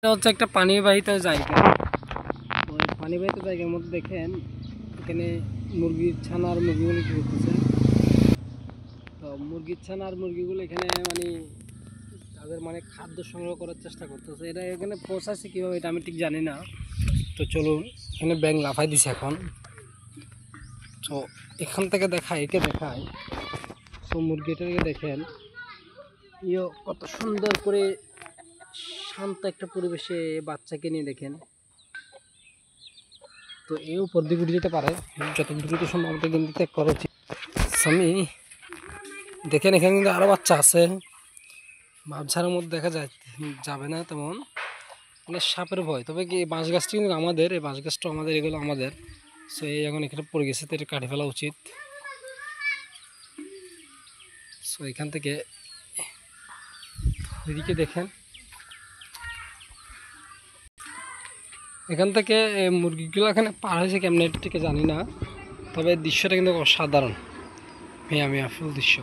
এটা হচ্ছে একটা পানিবাহিত জায়গা। তো এই পানিবাহিত জায়গার মধ্যে দেখেন এখানে মুরগির ছানা আর মুরগিগুলো কি করতেছে। তো মুরগির ছানা আর মুরগিগুলো এখানে তাদের খাদ্য সংগ্রহ করার চেষ্টা করতেছে। এটা এখানে পৌঁছাচ্ছে কীভাবে এটা আমি ঠিক জানি না। তো চলুন, এখানে ব্যাঙ লাফাই দিছে এখন। তো এখান থেকে একে দেখায়। তো মুরগিটাকে দেখেন কত সুন্দর করে শান্ত একটা পরিবেশে বাচ্চাকে নিয়ে দেখেন। তো এই উপর দিকে উঠে যেতে পারে, যত দ্রুত সম্ভব আমাদের কিন্তু ত্যাগ করা উচিত। আমি দেখেন এখানে কিন্তু আরও বাচ্চা আছে। বাচ্চার মধ্যে দেখা যাবে না তেমন, সাপের ভয়। তবে কি এই বাঁশ গাছটি কিন্তু আমাদের, এই বাঁশ গাছটা আমাদের, এগুলো আমাদের। সো এই এখন এখানে পড়ে গেছে, তো এটা কাটে ফেলা উচিত। সো এখান থেকে এদিকে দেখেন, এখান থেকে মুরগিগুলো এখানে পার হয়েছে কেমন এটা ঠিক জানি না। তবে দৃশ্যটা কিন্তু অসাধারণ, আমি ফুল দৃশ্য।